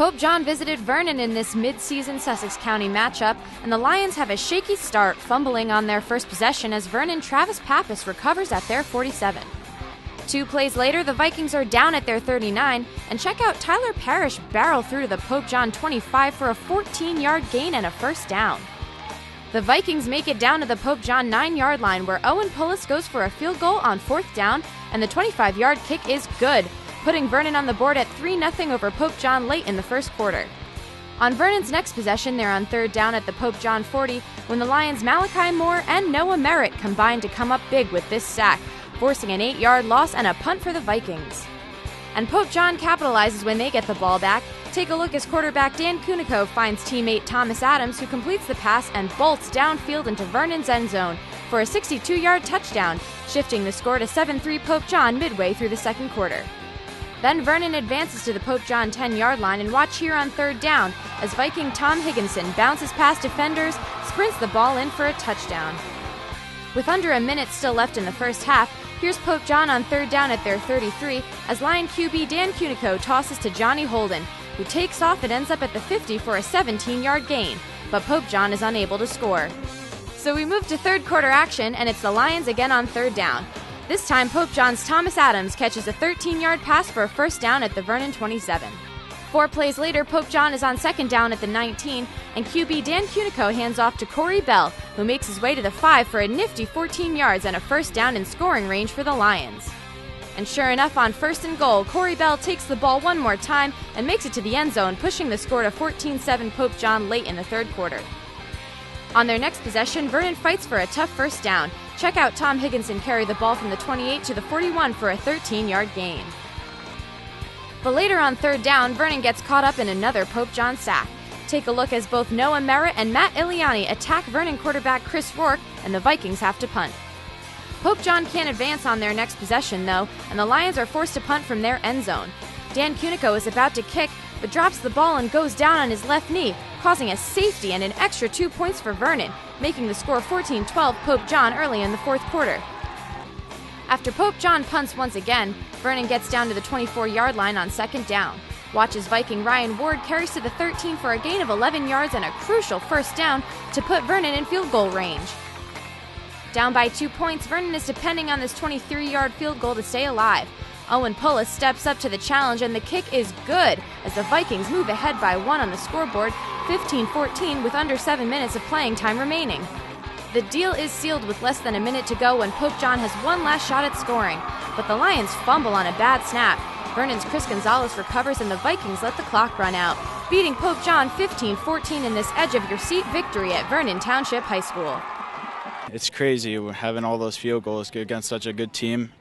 Pope John visited Vernon in this mid-season Sussex County matchup, and the Lions have a shaky start, fumbling on their first possession as Vernon Travis Pappas recovers at their 47. 2 plays later, the Vikings are down at their 39, and check out Tyler Parrish barrel through to the Pope John 25 for a 14-yard gain and a first down. The Vikings make it down to the Pope John 9-yard line, where Owen Pullis goes for a field goal on 4th down, and the 25-yard kick is good, putting Vernon on the board at 3-0 over Pope John late in the first quarter. On Vernon's next possession, they're on 3rd down at the Pope John 40 when the Lions' Malachi Moore and Noah Merritt combine to come up big with this sack, forcing an 8-yard loss and a punt for the Vikings. And Pope John capitalizes when they get the ball back. Take a look as quarterback Dan Kunico finds teammate Thomas Adams, who completes the pass and bolts downfield into Vernon's end zone for a 62-yard touchdown, shifting the score to 7-3 Pope John midway through the second quarter. Then Vernon advances to the Pope John 10-yard line, and watch here on 3rd down as Viking Tom Higginson bounces past defenders, sprints the ball in for a touchdown. With under a minute still left in the first half, here's Pope John on 3rd down at their 33 as Lion QB Dan Kunico tosses to Johnny Holden, who takes off and ends up at the 50 for a 17-yard gain, but Pope John is unable to score. So we move to third quarter action, and it's the Lions again on 3rd down. This time, Pope John's Thomas Adams catches a 13-yard pass for a first down at the Vernon 27. 4 plays later, Pope John is on 2nd down at the 19, and QB Dan Kunico hands off to Corey Bell, who makes his way to the 5 for a nifty 14 yards and a first down in scoring range for the Lions. And sure enough, on 1st and goal, Corey Bell takes the ball one more time and makes it to the end zone, pushing the score to 14-7 Pope John late in the third quarter. On their next possession, Vernon fights for a tough first down. Check out Tom Higginson carry the ball from the 28 to the 41 for a 13-yard gain. But later on 3rd down, Vernon gets caught up in another Pope John sack. Take a look as both Noah Merritt and Matt Iliani attack Vernon quarterback Chris Rourke, and the Vikings have to punt. Pope John can't advance on their next possession, though, and the Lions are forced to punt from their end zone. Dan Kunico is about to kick, but drops the ball and goes down on his left knee, causing a safety and an extra 2 points for Vernon, making the score 14-12 Pope John early in the fourth quarter. After Pope John punts once again, Vernon gets down to the 24-yard line on 2nd down. Watch as Viking Ryan Ward carries to the 13 for a gain of 11 yards and a crucial first down to put Vernon in field goal range. Down by 2 points, Vernon is depending on this 23-yard field goal to stay alive. Owen Pullis steps up to the challenge, and the kick is good as the Vikings move ahead by 1 on the scoreboard, 15-14 with under 7 minutes of playing time remaining. The deal is sealed with less than a minute to go when Pope John has one last shot at scoring, but the Lions fumble on a bad snap. Vernon's Chris Gonzalez recovers and the Vikings let the clock run out, beating Pope John 15-14 in this edge-of-your-seat victory at Vernon Township High School. It's crazy having all those field goals against such a good team.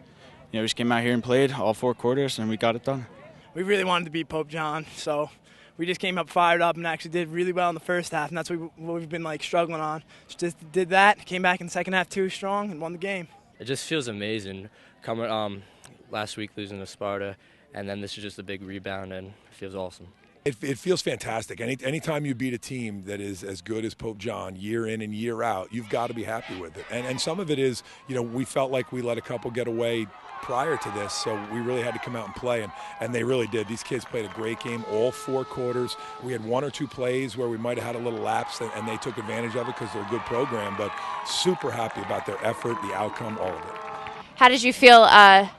We just came out here and played all 4 quarters, and we got it done. We really wanted to beat Pope John, so we just came up fired up and actually did really well in the first half, and that's what we've been struggling on. Just did that, came back in the second half too strong, and won the game. It just feels amazing coming last week losing to Sparta, and then this is just a big rebound, and it feels awesome. It feels fantastic. Anytime you beat a team that is as good as Pope John year in and year out, you've got to be happy with it. And some of it is, we felt like we let a couple get away prior to this, so we really had to come out and play, and they really did. These kids played a great game all 4 quarters. We had 1 or 2 plays where we might have had a little lapse, and they took advantage of it because they're a good program, but super happy about their effort, the outcome, all of it. How did you feel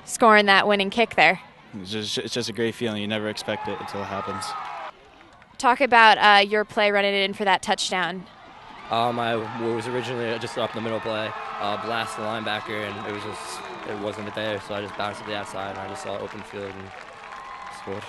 scoring that winning kick there? It's just a great feeling. You never expect it until it happens. Talk about your play running it in for that touchdown. I was originally just up in the middle play, blast the linebacker, and it wasn't there, so I just bounced to the outside, and I just saw open field and scored.